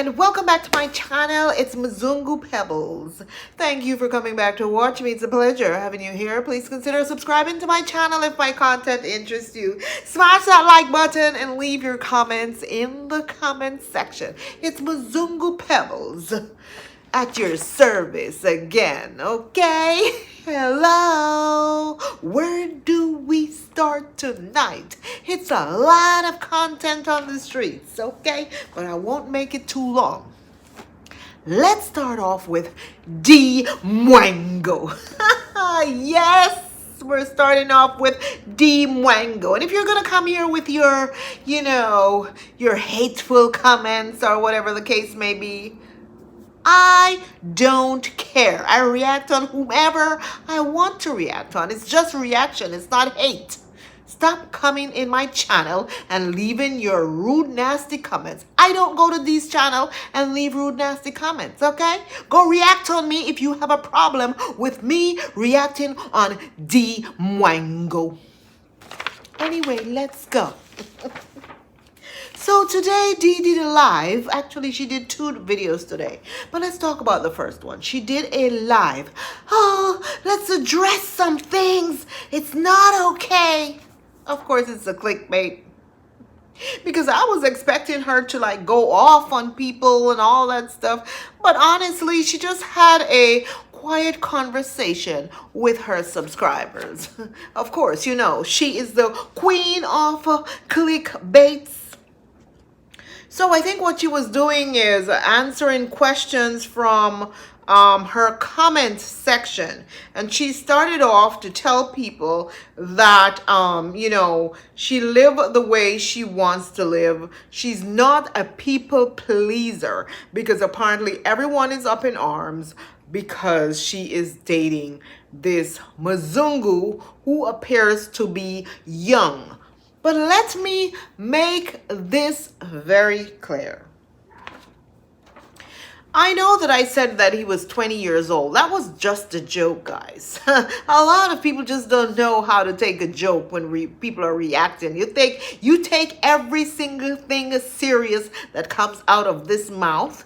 and welcome back to my channel. It's Mzungu Pebbles. Thank you for coming back to watch me. It's a pleasure having you here. Please consider subscribing to my channel if my content interests you. Smash that like button and leave your comments in the comment section. It's Mzungu Pebbles at your service again, okay? Hello, where do we start tonight? It's a lot of content on the streets, okay? But I won't make it too long. Let's start off with Dee Mwango. Yes, we're starting off with Dee Mwango. And if you're gonna come here with your, your hateful comments or whatever the case may be, I don't care. I react on whomever I want to react on. It's just reaction. It's not hate. Stop coming in my channel and leaving your rude, nasty comments. I don't go to this channel and leave rude, nasty comments, okay? Go react on me if you have a problem with me reacting on Dee Mwango. Anyway, let's go. So today Dee did a live. Actually, she did 2 videos today. But let's talk about the first one. She did a live. Oh, let's address some things. It's not okay. Of course, it's a clickbait. Because I was expecting her to like go off on people and all that stuff. But honestly, she just had a quiet conversation with her subscribers. Of course, you know, she is the queen of clickbaits. So I think what she was doing is answering questions from her comment section. And she started off to tell people that, she lived the way she wants to live. She's not a people pleaser because apparently everyone is up in arms because she is dating this Mzungu who appears to be young. But let me make this very clear. I know that I said that he was 20 years old. That was just a joke, guys. A lot of people just don't know how to take a joke when people are reacting. You take every single thing serious that comes out of this mouth.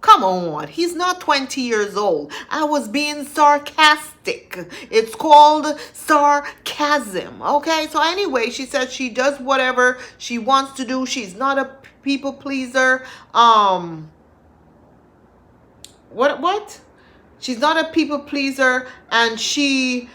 Come on, he's not 20 years old. I was being sarcastic. It's called sarcasm, okay? So anyway, she said she does whatever she wants to do. She's not a people pleaser. What? She's not a people pleaser, and she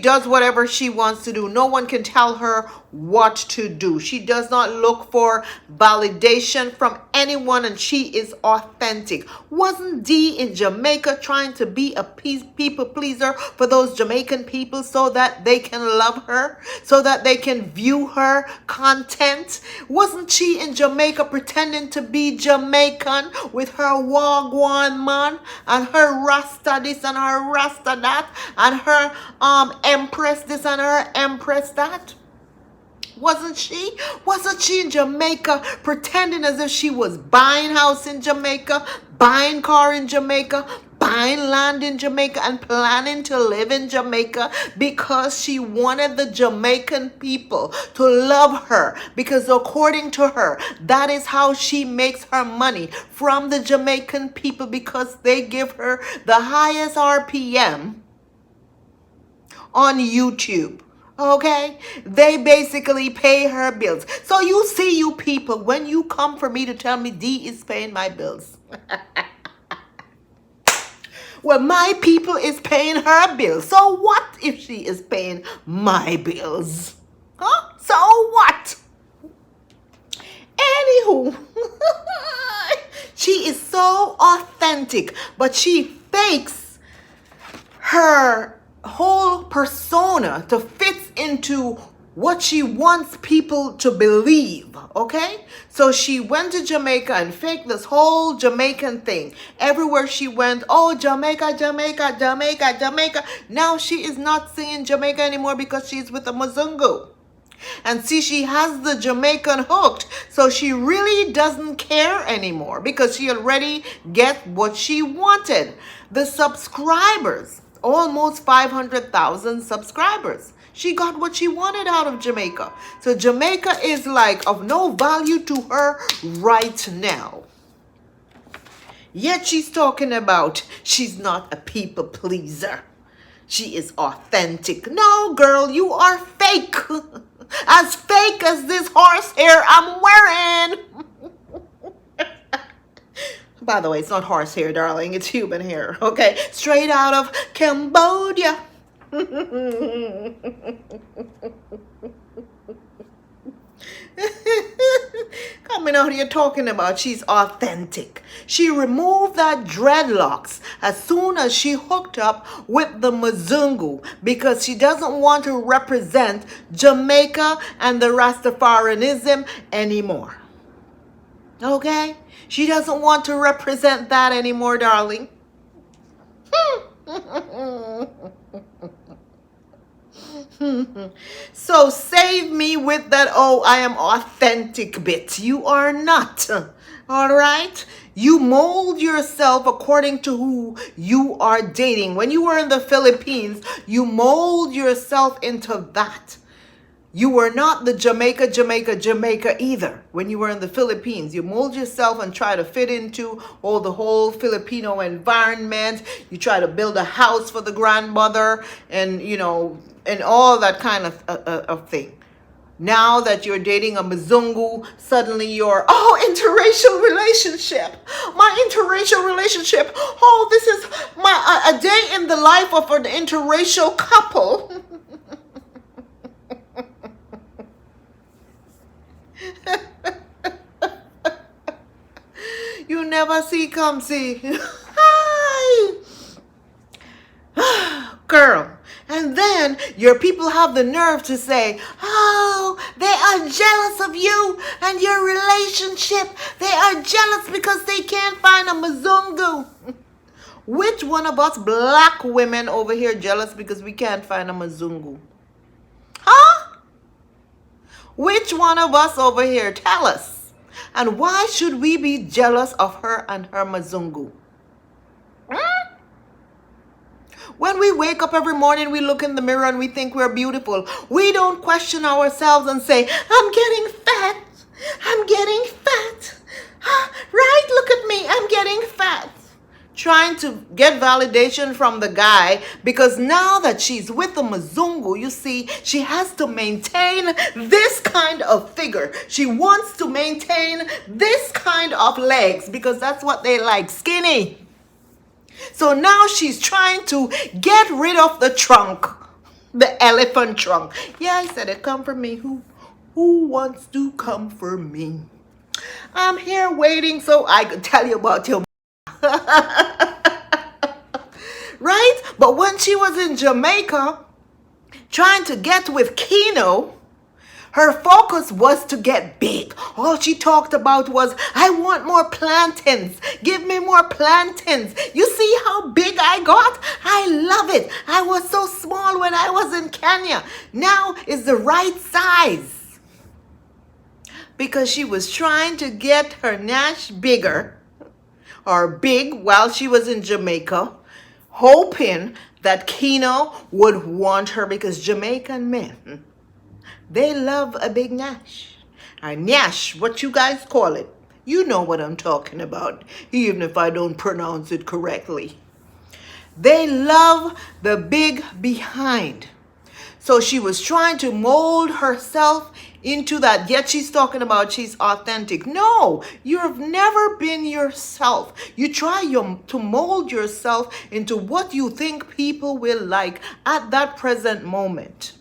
does whatever she wants to do. No one can tell her what to do. She does not look for validation from anyone, and she is authentic. Wasn't Dee in Jamaica trying to be a people pleaser for those Jamaican people so that they can love her, so that they can view her content? Wasn't she in Jamaica pretending to be Jamaican with her wagwan man and her rasta this and her rasta that and her empress this and her empress that? Wasn't she in Jamaica pretending as if she was buying house in Jamaica, buying car in Jamaica, buying land in Jamaica, and planning to live in Jamaica because she wanted the Jamaican people to love her? Because according to her, that is how she makes her money, from the Jamaican people, because they give her the highest RPM on YouTube. Okay, they basically pay her bills. So you see, you people, when you come for me to tell me Dee is paying my bills, well, my people is paying her bills. So what if she is paying my bills? Huh? So what? Anywho, she is so authentic, but she fakes her whole persona to fit into what she wants people to believe, okay? So she went to Jamaica and faked this whole Jamaican thing. Everywhere she went, oh, Jamaica, Jamaica, Jamaica, Jamaica. Now she is not singing Jamaica anymore because she's with a Mzungu. And see, she has the Jamaican hooked, so she really doesn't care anymore because she already get what she wanted. The subscribers almost 500,000 subscribers. She got what she wanted out of Jamaica. So Jamaica is like of no value to her right now. Yet she's talking about she's not a people pleaser. She is authentic. No, girl, you are fake. As fake as this horsehair I'm wearing. By the way, it's not horsehair, darling. It's human hair. Okay? Straight out of Cambodia. Coming out here talking about she's authentic. She removed that dreadlocks as soon as she hooked up with the Mzungu because she doesn't want to represent Jamaica and the Rastafarianism anymore. Okay? She doesn't want to represent that anymore, darling. So save me with that, oh, I am authentic bit. You are not. All right? You mold yourself according to who you are dating. When you were in the Philippines, you mold yourself into that. You were not the Jamaica either. When you were in the Philippines, you mold yourself and try to fit into the whole Filipino environment. You try to build a house for the grandmother and, and all that kind of thing. Now that you're dating a Mzungu, suddenly you're, interracial relationship. My interracial relationship. Oh, this is a day in the life of an interracial couple. You never see, come see. Girl. And then your people have the nerve to say, oh, they are jealous of you and your relationship. They are jealous because they can't find a Mzungu. Which one of us black women over here jealous because we can't find a Mzungu? Huh? Which one of us over here? Tell us. And why should we be jealous of her and her Mzungu? When we wake up every morning, we look in the mirror and we think we're beautiful. We don't question ourselves and say, I'm getting fat. I'm getting fat. Right? Look at me. I'm getting fat. Trying to get validation from the guy because now that she's with the Mzungu, you see, she has to maintain this kind of figure. She wants to maintain this kind of legs because that's what they like, skinny. So now she's trying to get rid of the trunk, the elephant trunk. Yeah, I said it, come for me. Who wants to come for me? I'm here waiting so I could tell you about your right? But when she was in Jamaica trying to get with Keno, her focus was to get big. All she talked about was, I want more plantains. Give me more plantains. You see how big I got? I love it. I was so small when I was in Kenya. Now is the right size. Because she was trying to get her Nash bigger or big while she was in Jamaica, hoping that Keno would want her because Jamaican men, they love a big Nash. Or Nash, what you guys call it. You know what I'm talking about, even if I don't pronounce it correctly. They love the big behind. So she was trying to mold herself into that. Yet she's talking about she's authentic. No, you've never been yourself. You try to mold yourself into what you think people will like at that present moment.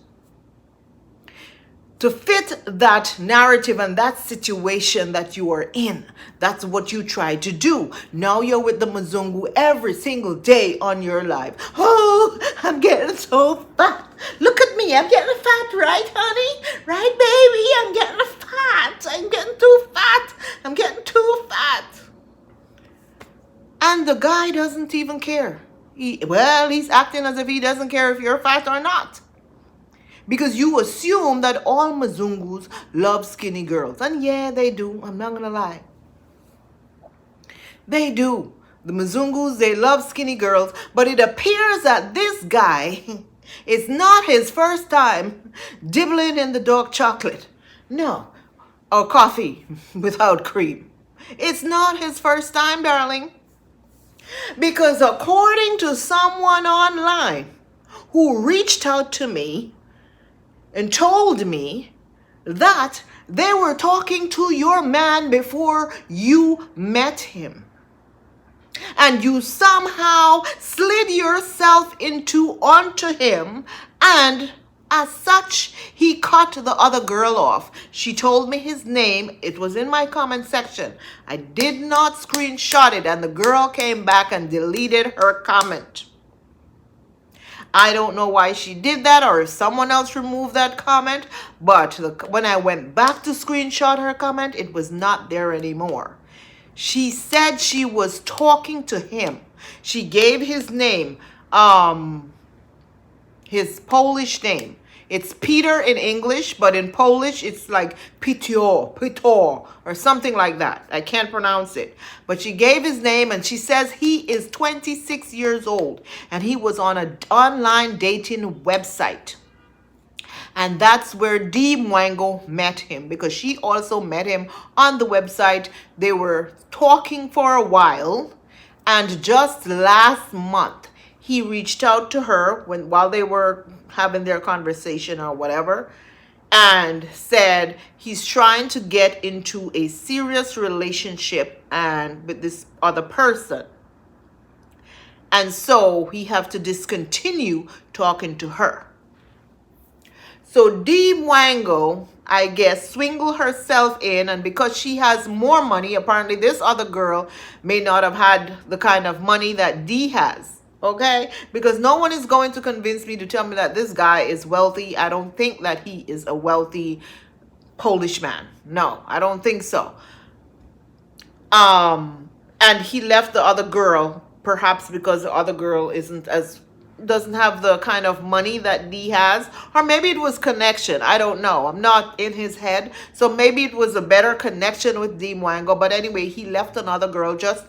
To fit that narrative and that situation that you are in. That's what you try to do. Now you're with the Mzungu every single day on your life. Oh, I'm getting so fat. Look at me. I'm getting fat, right, honey? Right, baby? I'm getting fat. I'm getting too fat. I'm getting too fat. And the guy doesn't even care. He's acting as if he doesn't care if you're fat or not. Because you assume that all Mzungus love skinny girls. And yeah, they do. I'm not going to lie. They do. The Mzungus, they love skinny girls, but it appears that this guy, it's not his first time dibbling in the dark chocolate. No, or coffee without cream. It's not his first time, darling. Because according to someone online who reached out to me and told me that they were talking to your man before you met him, and you somehow slid yourself onto him, and as such he cut the other girl off. She told me his name. It was in my comment section. I did not screenshot it, and the girl came back and deleted her comment. I don't know why she did that, or if someone else removed that comment, but when I went back to screenshot her comment, it was not there anymore. She said she was talking to him. She gave his name, his Polish name. It's Peter in English, but in Polish, it's like Pitor, or something like that. I can't pronounce it. But she gave his name, and she says he is 26 years old, and he was on an online dating website. And that's where Dee Mwango met him, because she also met him on the website. They were talking for a while, and just last month, he reached out to her while they were having their conversation or whatever, and said he's trying to get into a serious relationship and with this other person. And so he have to discontinue talking to her. So Dee Mwango, I guess, swingled herself in, and because she has more money, apparently this other girl may not have had the kind of money that Dee has. Okay? Because no one is going to convince me to tell me that this guy is wealthy. I don't think that he is a wealthy Polish man. No, I don't think so. And he left the other girl, perhaps because the other girl doesn't have the kind of money that Dee has, or maybe it was connection. I don't know. I'm not in his head. So maybe it was a better connection with Dee Mwango. But anyway, he left another girl just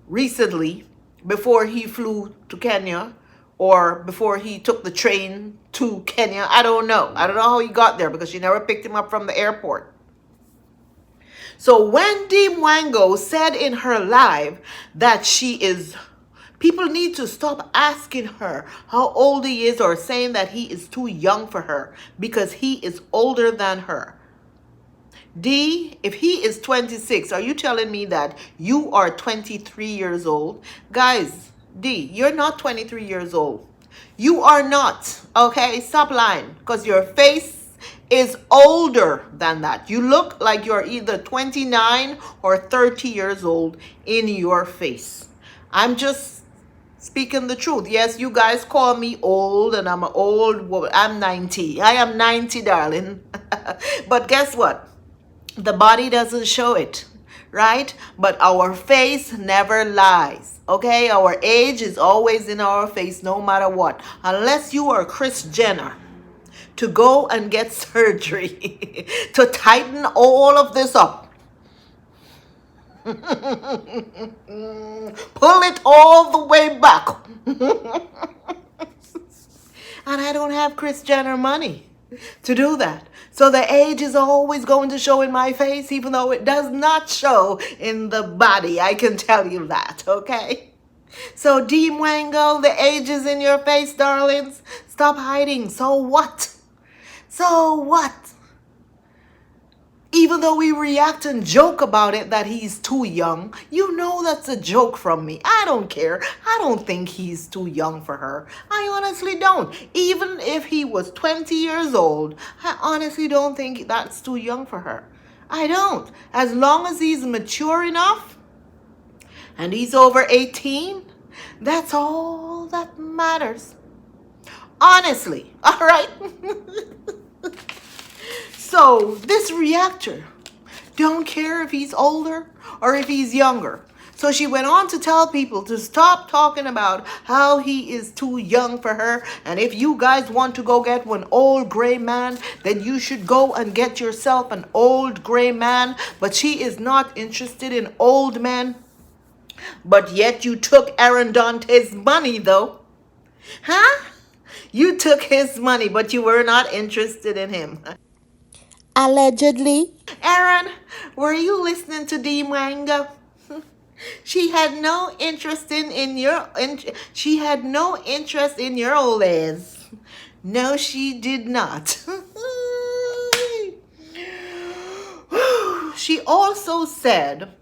recently, before he flew to Kenya, or before he took the train to Kenya. I don't know. I don't know how he got there, because she never picked him up from the airport. So when Dee Mwango said in her live that people need to stop asking her how old he is, or saying that he is too young for her, because he is older than her. Dee, if he is 26, are you telling me that you are 23 years old? Guys, Dee, you're not 23 years old. You are not, okay? Stop lying, because your face is older than that. You look like you're either 29 or 30 years old in your face. I'm just speaking the truth. Yes, you guys call me old, and I'm an old woman. I'm 90. I am 90, darling. But guess what? The body doesn't show it, right? But our face never lies, okay? Our age is always in our face, no matter what. Unless you are Kris Jenner, to go and get surgery to tighten all of this up. Pull it all the way back. And I don't have Kris Jenner money to do that. So the age is always going to show in my face, even though it does not show in the body. I can tell you that, okay? So Dee Mwango, the age is in your face, darlings. Stop hiding. So what? So what? Even though we react and joke about it that he's too young, you know that's a joke from me. I don't care. I don't think he's too young for her. I honestly don't. Even if he was 20 years old, I honestly don't think that's too young for her. I don't. As long as he's mature enough and he's over 18, that's all that matters. Honestly, all right? So this reactor don't care if he's older or if he's younger. So she went on to tell people to stop talking about how he is too young for her. And if you guys want to go get one old gray man, then you should go and get yourself an old gray man. But she is not interested in old men. But yet you took Aaron Dante's money, though. Huh? You took his money, but you were not interested in him. Allegedly. Aaron, were you listening to Dee Mwango? She had no interest she had no interest in your old ass. No, she did not. She also said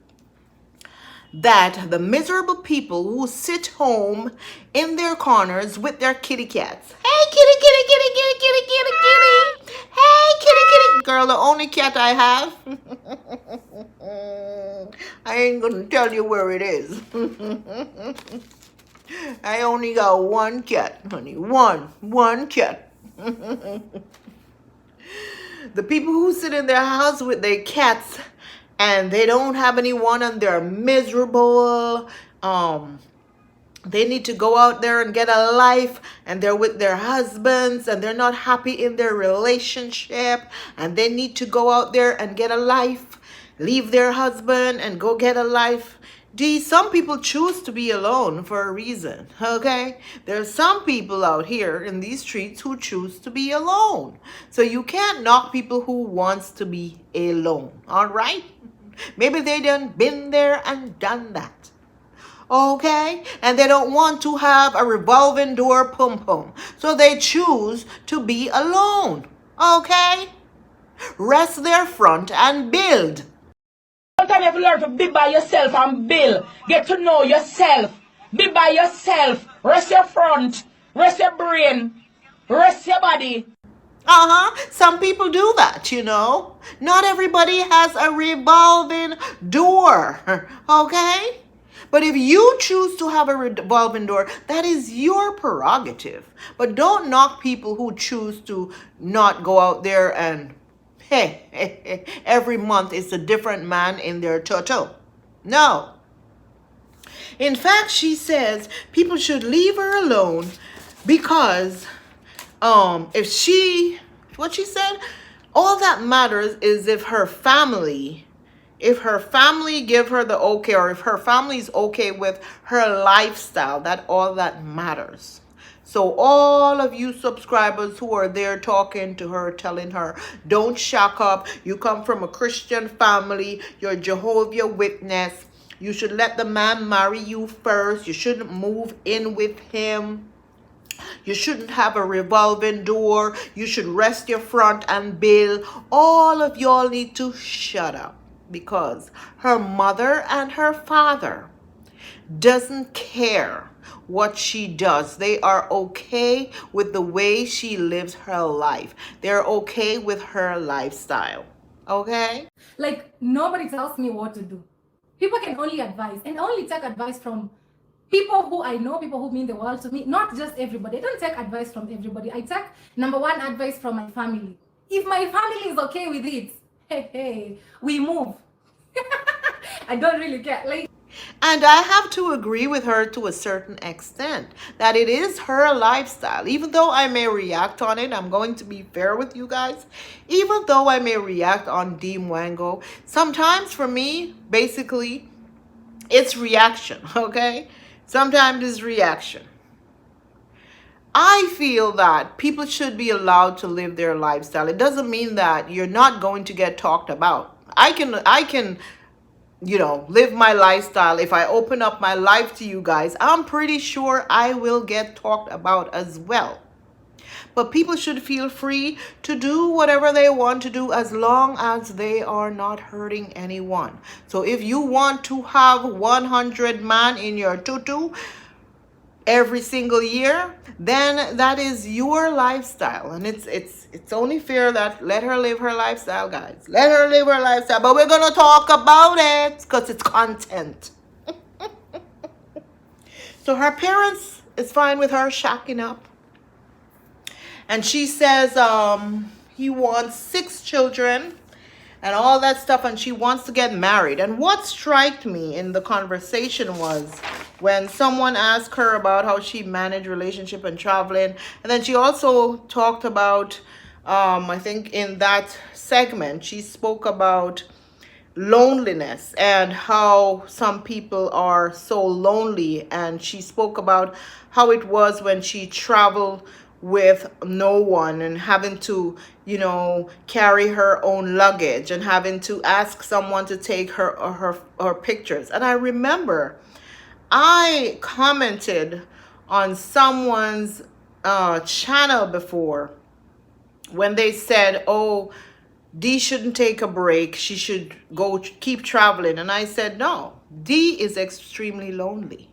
that the miserable people who sit home in their corners with their kitty cats. Hey, kitty, kitty, kitty, kitty, kitty, kitty, kitty. Hey, kitty, kitty. Girl, the only cat I have. I ain't gonna tell you where it is. I only got one cat, honey. One cat. The people who sit in their house with their cats and they don't have anyone and they're miserable, they need to go out there and get a life, and they're with their husbands and they're not happy in their relationship, and they need to go out there and get a life, leave their husband and go get a life. Some people choose to be alone for a reason, okay? There's some people out here in these streets who choose to be alone. So you can't knock people who wants to be alone, all right? Maybe they done been there and done that, okay? And they don't want to have a revolving door pum-pum. So they choose to be alone, okay? Rest their front and build. Sometimes you have to learn to be by yourself and build. Get to know yourself. Be by yourself. Rest your front. Rest your brain. Rest your body. Some people do that, you know. Not everybody has a revolving door, okay? But if you choose to have a revolving door, that is your prerogative. But don't knock people who choose to not go out there and, hey, every month it's a different man in their toto. No. In fact, she says people should leave her alone because what she said, all that matters is if her family give her the okay, or if her family's okay with her lifestyle, that all that matters. So all of you subscribers who are there talking to her, telling her, don't shack up, you come from a Christian family, you're a Jehovah's Witness, you should let the man marry you first, you shouldn't move in with him, you shouldn't have a revolving door, you should rest your front and build. All of y'all need to shut up, because her mother and her father doesn't care what she does. They are okay with the way she lives her life. They're okay with her lifestyle. Okay? Like, nobody tells me what to do. People can only advise, and only take advice from people who I know, people who mean the world to me. Not just everybody. I don't take advice from everybody. I take, number one, advice from my family. If my family is okay with it, hey, we move. I don't really care. Like, and I have to agree with her to a certain extent that it is her lifestyle. Even though I may react on it, I'm going to be fair with you guys. Even though I may react on Dee Mwango, sometimes for me, basically, it's reaction, okay? Sometimes it's reaction. I feel that people should be allowed to live their lifestyle. It doesn't mean that you're not going to get talked about. I can live my lifestyle. If I open up my life to you guys, I'm pretty sure I will get talked about as well. But people should feel free to do whatever they want to do as long as they are not hurting anyone. So if you want to have 100 man in your tutu every single year, then that is your lifestyle, and it's only fair that let her live her lifestyle, guys. Let her live her lifestyle, but we're gonna talk about it because it's content. So her parents is fine with her shacking up, and she says he wants 6 children and all that stuff, and she wants to get married. And what struck me in the conversation was when someone asked her about how she managed relationship and traveling, and then she also talked about I think in that segment she spoke about loneliness and how some people are so lonely. And she spoke about how it was when she traveled with no one and having to, carry her own luggage and having to ask someone to take her pictures. And I remember I commented on someone's channel before when they said, oh, Dee shouldn't take a break. She should go keep traveling. And I said, no, Dee is extremely lonely.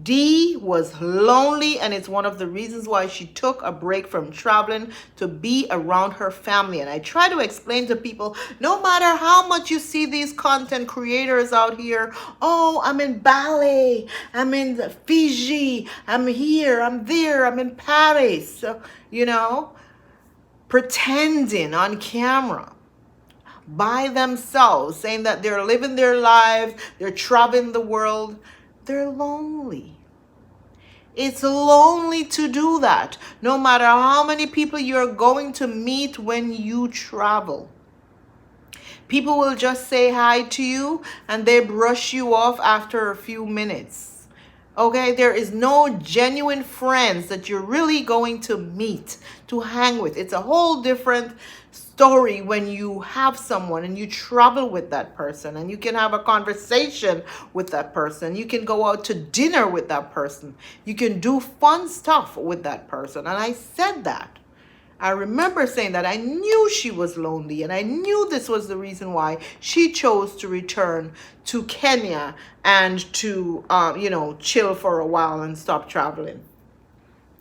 Dee was lonely, and it's one of the reasons why she took a break from traveling to be around her family. And I try to explain to people, no matter how much you see these content creators out here, oh, I'm in Bali, I'm in Fiji, I'm here, I'm there, I'm in Paris, pretending on camera by themselves, saying that they're living their lives, they're traveling the world. They're lonely. It's lonely to do that, no matter how many people you're going to meet when you travel. People will just say hi to you and they brush you off after a few minutes. Okay, there is no genuine friends that you're really going to meet, to hang with. It's a whole different story when you have someone and you travel with that person and you can have a conversation with that person. You can go out to dinner with that person. You can do fun stuff with that person. And I said that. I remember saying that I knew she was lonely, and I knew this was the reason why she chose to return to Kenya and to, chill for a while and stop traveling.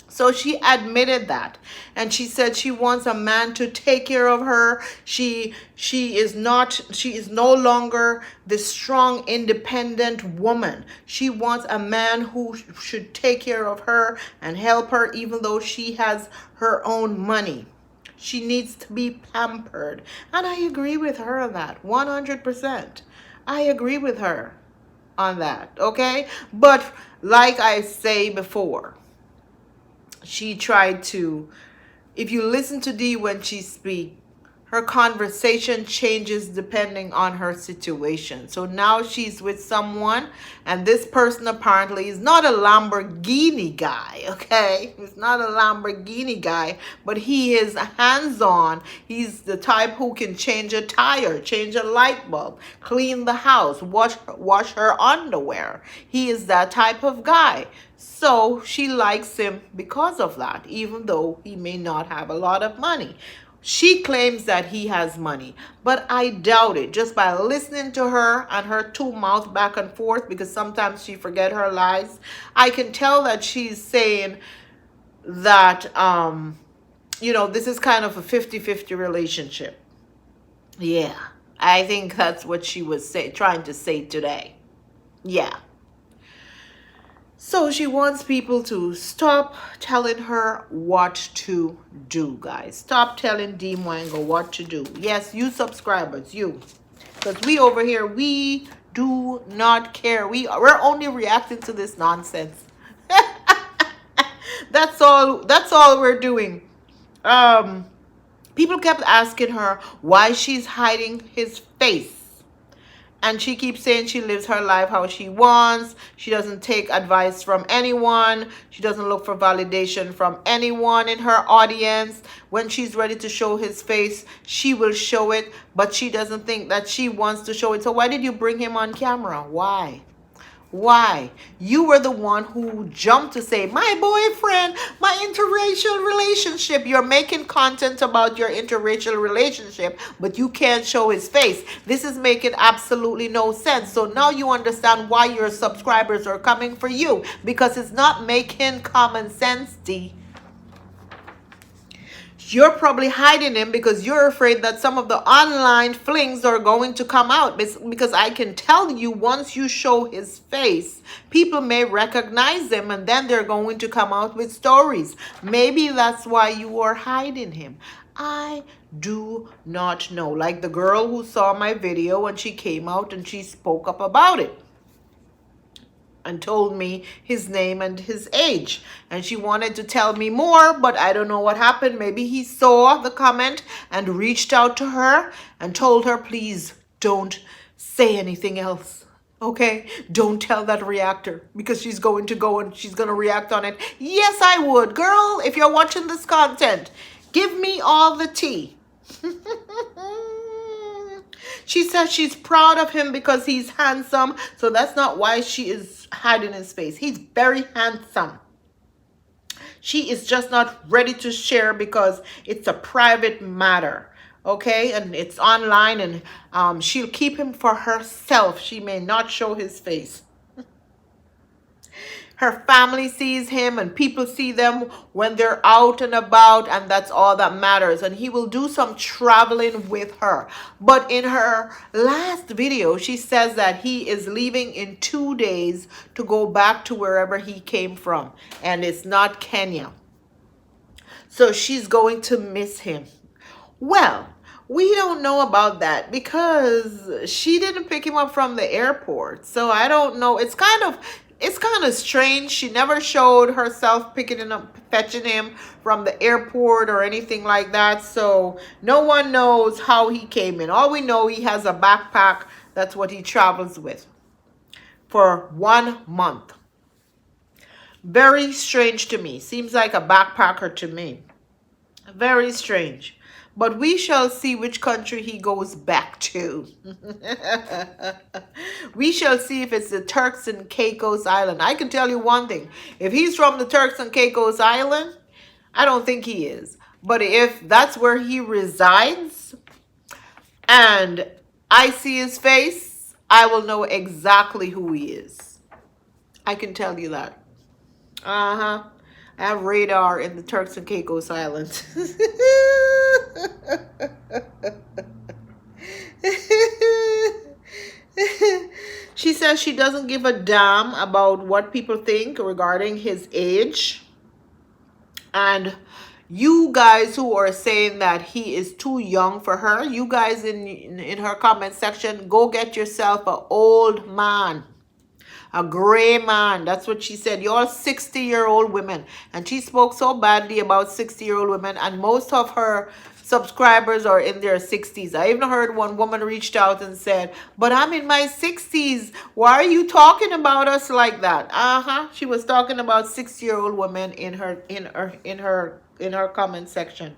So she admitted that, and she said she wants a man to take care of her. She is no longer the strong, independent woman. She wants a man who should take care of her and help her, even though she has her own money. She needs to be pampered. And I agree with her on that, 100%. I agree with her on that, okay? But like I say before, she tried to, if you listen to Dee when she speaks, her conversation changes depending on her situation. So now she's with someone, and this person apparently is not a Lamborghini guy, okay? He's not a Lamborghini guy, but he is hands-on. He's the type who can change a tire, change a light bulb, clean the house, wash her underwear. He is that type of guy. So she likes him because of that, even though he may not have a lot of money. She claims that he has money, but I doubt it. Just by listening to her and her two mouth back and forth, because sometimes she forget her lies, I can tell that she's saying that, this is kind of a 50-50 relationship. Yeah, I think that's what she was trying to say today. Yeah. So she wants people to stop telling her what to do, guys. Stop telling Dee Mwango what to do. Yes, you subscribers, you. Because we over here, we do not care. We're only reacting to this nonsense. That's all we're doing. People kept asking her why she's hiding his face. And she keeps saying she lives her life how she wants. She doesn't take advice from anyone. She doesn't look for validation from anyone in her audience. When she's ready to show his face, she will show it. But she doesn't think that she wants to show it. So why did you bring him on camera? Why? Why? You were the one who jumped to say, my boyfriend, my interracial relationship. You're making content about your interracial relationship, but you can't show his face. This is making absolutely no sense. So now you understand why your subscribers are coming for you, because it's not making common sense, Dee. You're probably hiding him because you're afraid that some of the online flings are going to come out. Because I can tell you, once you show his face, people may recognize him, and then they're going to come out with stories. Maybe that's why you are hiding him. I do not know. Like the girl who saw my video and she came out and she spoke up about it and told me his name and his age. And she wanted to tell me more, but I don't know what happened. Maybe he saw the comment and reached out to her and told her, please don't say anything else. Okay? Don't tell that reactor because she's going to go and she's going to react on it. Yes, I would. Girl, if you're watching this content, give me all the tea. She says she's proud of him because he's handsome. So that's not why she is hiding his face. He's very handsome. She is just not ready to share because it's a private matter. Okay, and it's online, and she'll keep him for herself. She may not show his face. Her family sees him and people see them when they're out and about, and that's all that matters. And he will do some traveling with her. But in her last video, she says that he is leaving in 2 days to go back to wherever he came from. And it's not Kenya. So she's going to miss him. Well, we don't know about that because she didn't pick him up from the airport. So I don't know. It's kind of strange. She never showed herself picking him up, fetching him from the airport or anything like that. So no one knows how he came in. All we know, he has a backpack. That's what he travels with for 1 month. Very strange to me. Seems like a backpacker to me. Very strange. But we shall see which country he goes back to. We shall see if it's the Turks and Caicos Island. I can tell you one thing. If he's from the Turks and Caicos Island, I don't think he is. But if that's where he resides and I see his face, I will know exactly who he is. I can tell you that. Uh-huh. I have radar in the Turks and Caicos Islands. She says she doesn't give a damn about what people think regarding his age. And you guys who are saying that he is too young for her, you guys in her comment section, go get yourself an old man. A gray man. That's what she said. You're all 60-year-old women. And she spoke so badly about 60-year-old women. And most of her subscribers are in their 60s. I even heard one woman reached out and said, but I'm in my 60s. Why are you talking about us like that? She was talking about 60-year-old women in her comment section.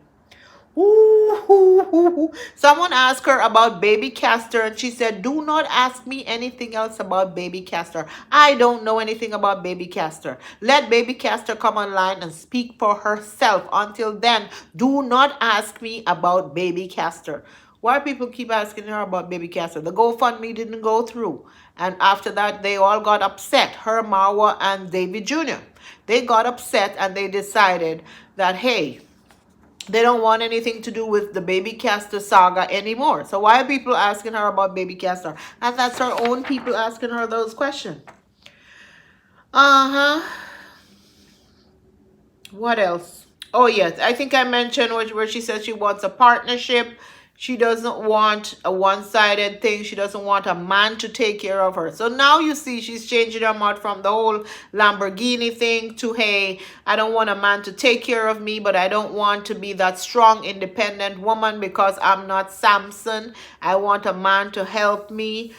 Ooh. Someone asked her about Baby Castor and she said, do not ask me anything else about Baby Castor. I don't know anything about Baby Castor. Let Baby Castor come online and speak for herself. Until then, do not ask me about Baby Castor. Why people keep asking her about Baby Castor? The GoFundMe didn't go through. And after that, they all got upset. Her, Marwa, and David Jr. They got upset and they decided that, hey, they don't want anything to do with the Baby Castor saga anymore. So why are people asking her about Baby Castor? And that's her own people asking her those questions. What else? Oh, yes. I think I mentioned where she says she wants a partnership. She doesn't want a one-sided thing. She doesn't want a man to take care of her. So now you see she's changing her mind from the whole Lamborghini thing to, hey, I don't want a man to take care of me, but I don't want to be that strong, independent woman because I'm not Samson. I want a man to help me.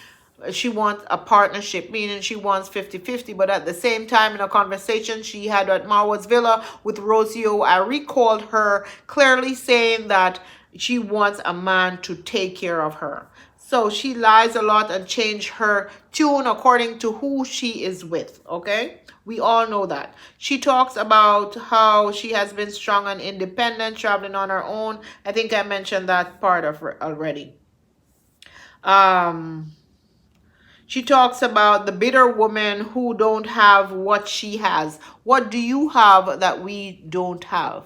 She wants a partnership, meaning she wants 50-50. But at the same time, in a conversation she had at Marwa's Villa with Rosio, I recalled her clearly saying that she wants a man to take care of her. So she lies a lot and change her tune according to who she is with, okay? We all know that. She talks about how she has been strong and independent, traveling on her own. I think I mentioned that part of her already. She talks about the bitter woman who don't have what she has. What do you have that we don't have?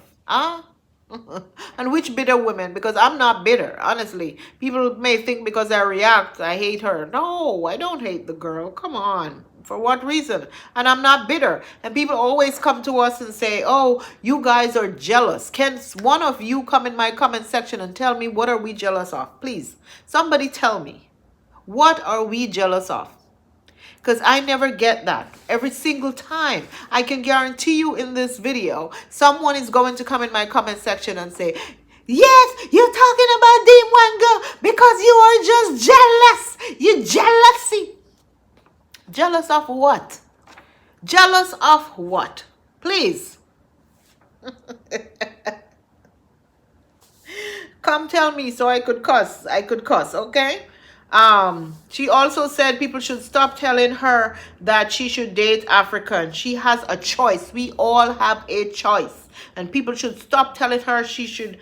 And which bitter women? Because I'm not bitter, honestly. People may think because I react, I hate her. No, I don't hate the girl. Come on. For what reason? And I'm not bitter. And people always come to us and say, oh, you guys are jealous. Can one of you come in my comment section and tell me what are we jealous of? Please, somebody tell me. What are we jealous of? Because I never get that. Every single time. I can guarantee you in this video, someone is going to come in my comment section and say, Yes, you're talking about Dee Mwango because you are just jealous. You jealousy. Jealous of what? Jealous of what? Please. Come tell me so I could cuss. I could cuss, okay? She also said people should stop telling her that she should date African. She has a choice. We all have a choice. And people should stop telling her she should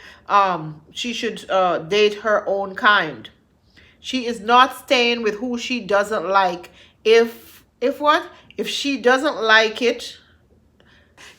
date her own kind. She is not staying with who she doesn't like. If what? If she doesn't like it,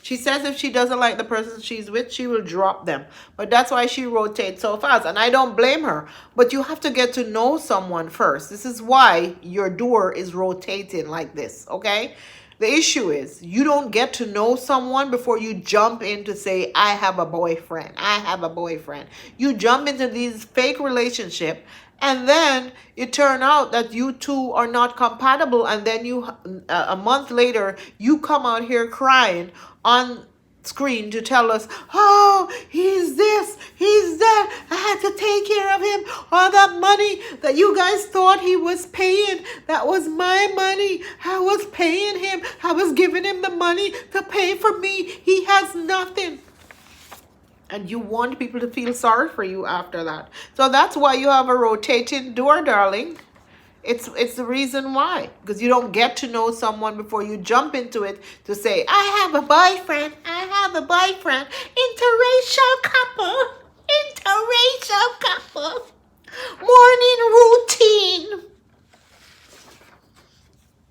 she says if she doesn't like the person she's with, she will drop them. But that's why she rotates so fast. And I don't blame her. But you have to get to know someone first. This is why your door is rotating like this, okay? The issue is you don't get to know someone before you jump in to say, I have a boyfriend. I have a boyfriend. You jump into these fake relationship, and then it turn out that you two are not compatible, and then you a month later you come out here crying on screen to tell us, oh, he's this, he's that, I had to take care of him. All that money that you guys thought he was paying, that was my money. I was paying him. I was giving him the money to pay for me. He has nothing. And you want people to feel sorry for you after that. So that's why you have a rotating door, darling. It's the reason why. Because you don't get to know someone before you jump into it to say, I have a boyfriend. I have a boyfriend. Interracial couple. Interracial couple. Morning routine.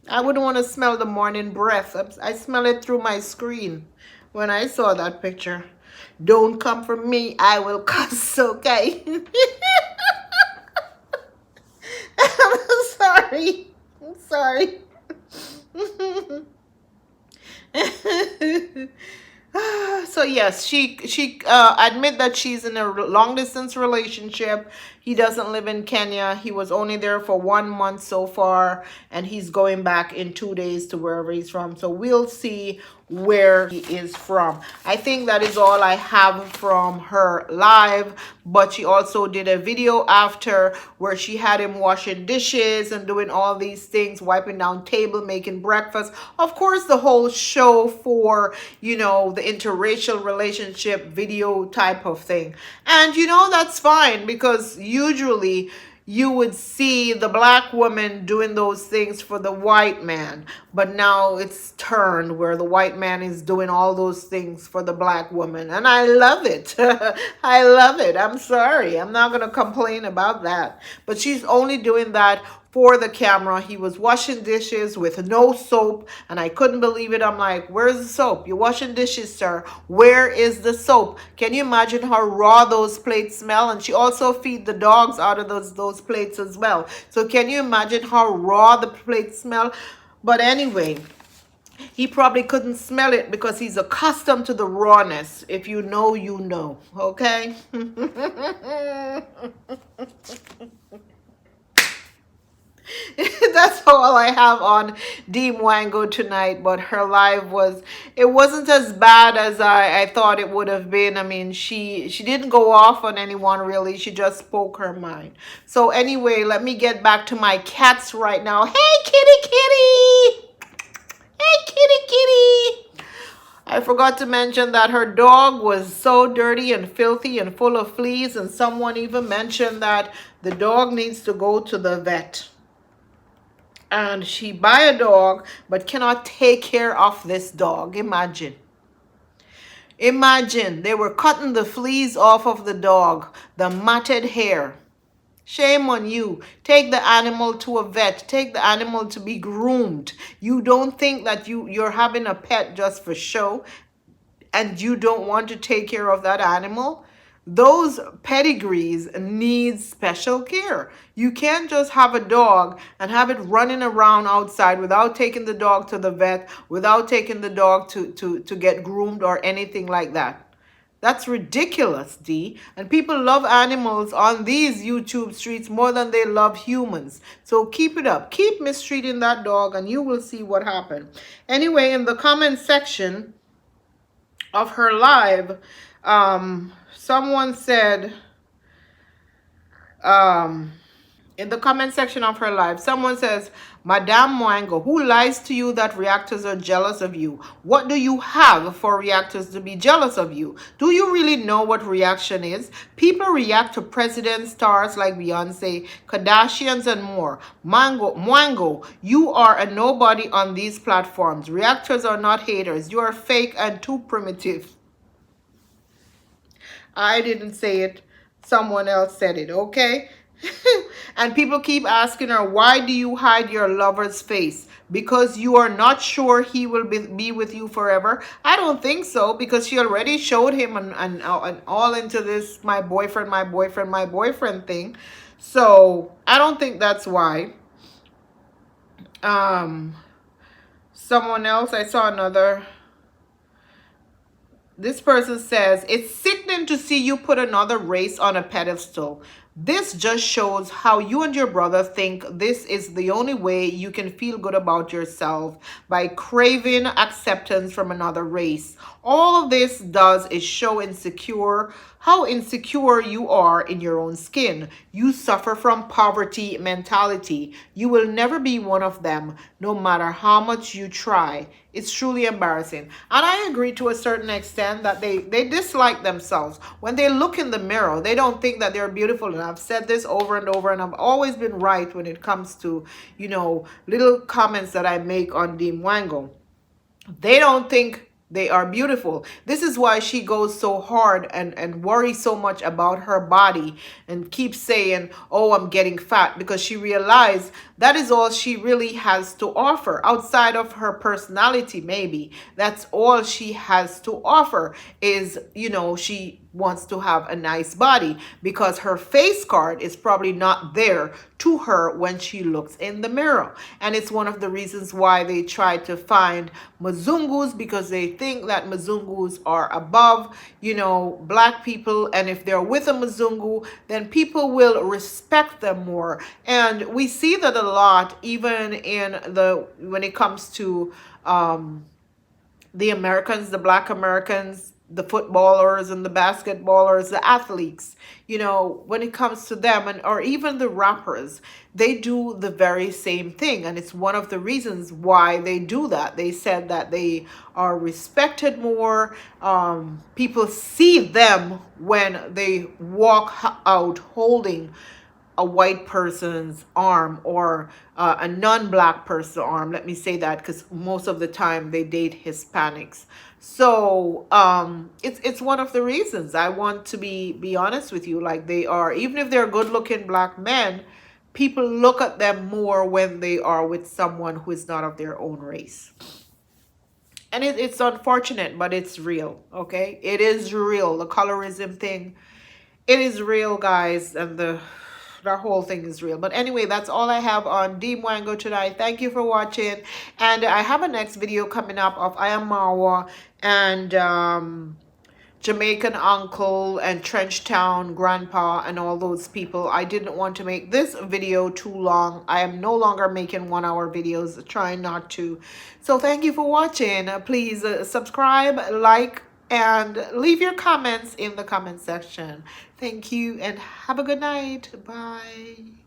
I wouldn't want to smell the morning breath. I smell it through my screen when I saw that picture. Don't come for me. I will cuss, okay? I'm sorry. I'm sorry. So yes, she admit that she's in a long distance relationship. He doesn't live in Kenya. He was only there for 1 month so far, and he's going back in 2 days to wherever he's from. So we'll see where he is from. I think that is all I have from her live, but she also did a video after where she had him washing dishes and doing all these things, wiping down table, making breakfast. Of course, the whole show for, you know, the interracial relationship video type of thing. And you know, that's fine, because usually you would see the black woman doing those things for the white man, but now it's turned where the white man is doing all those things for the black woman, and I love it. I love it. I'm sorry, I'm not gonna complain about that, but she's only doing that for the camera. He was washing dishes with no soap, and I couldn't believe it. I'm like, where's the soap? You're washing dishes, sir. Where is the soap? Can you imagine how raw those plates smell? And she also feed the dogs out of those plates as well. So can you imagine how raw the plates smell? But anyway, he probably couldn't smell it because he's accustomed to the rawness. If you know, you know. Okay? That's all I have on Dee Mwango tonight, but her live it wasn't as bad as I thought it would have been. I mean, she didn't go off on anyone really. She just spoke her mind. So anyway, let me get back to my cats right now. Hey, kitty, kitty! Hey, kitty, kitty! I forgot to mention that her dog was so dirty and filthy and full of fleas, and someone even mentioned that the dog needs to go to the vet. And she buy a dog but cannot take care of this dog. Imagine they were cutting the fleas off of the dog, the matted hair. Shame on you. Take the animal to a vet. Take the animal to be groomed. You don't think that you're having a pet just for show, and you don't want to take care of that animal? Those pedigrees need special care. You can't just have a dog and have it running around outside without taking the dog to the vet, without taking the dog to get groomed or anything like that. That's ridiculous, Dee. And people love animals on these YouTube streets more than they love humans. So keep it up. Keep mistreating that dog and you will see what happens. Anyway, in the comment section of her live, someone said, in the comment section of her live, someone says, Madame Mwango, who lies to you that reactors are jealous of you? What do you have for reactors to be jealous of you? Do you really know what reaction is? People react to president stars like Beyonce, Kardashians, and more. Mwango, you are a nobody on these platforms. Reactors are not haters. You are fake and too primitive. I didn't say it. Someone else said it, okay? And people keep asking her, why do you hide your lover's face? Because you are not sure he will be with you forever? I don't think so, because she already showed him and all into this my boyfriend thing. So I don't think that's why. Someone else, I saw another. This person says, it's sickening to see you put another race on a pedestal. This just shows how you and your brother think this is the only way you can feel good about yourself, by craving acceptance from another race. All of this does is show how insecure you are in your own skin. You suffer from poverty mentality. You will never be one of them, no matter how much you try. It's truly embarrassing. And I agree to a certain extent that they dislike themselves. When they look in the mirror, they don't think that they're beautiful. And I've said this over and over, and I've always been right when it comes to, little comments that I make on Dee Mwango. They don't think they are beautiful. This is why she goes so hard and worries so much about her body and keeps saying, oh, I'm getting fat, because she realized that is all she really has to offer outside of her personality. Maybe that's all she has to offer is, she wants to have a nice body, because her face card is probably not there to her when she looks in the mirror. And it's one of the reasons why they try to find Mzungus, because they think that Mzungus are above, black people. And if they're with a Mzungu, then people will respect them more. And we see that a lot, even when it comes to the Americans, the black Americans, the footballers and the basketballers, the athletes, when it comes to them, or even the rappers, they do the very same thing. And it's one of the reasons why they do that. They said that they are respected more. People see them when they walk out holding a white person's arm, or a non-black person's arm. Let me say that, because most of the time they date Hispanics. So it's one of the reasons. I want to be honest with you. Like, they are, even if they're good-looking black men, people look at them more when they are with someone who is not of their own race. And it's unfortunate, but it's real, okay? It is real. The colorism thing, it is real, guys, and the whole thing is real. But anyway, that's all I have on Dee Mwango tonight. Thank you for watching. And I have a next video coming up of Ayamawa and Jamaican uncle and Trenchtown grandpa and all those people. I didn't want to make this video too long. I am no longer making 1-hour videos, trying not to. So thank you for watching. Please subscribe, like, and leave your comments in the comment section. Thank you and have a good night. Bye.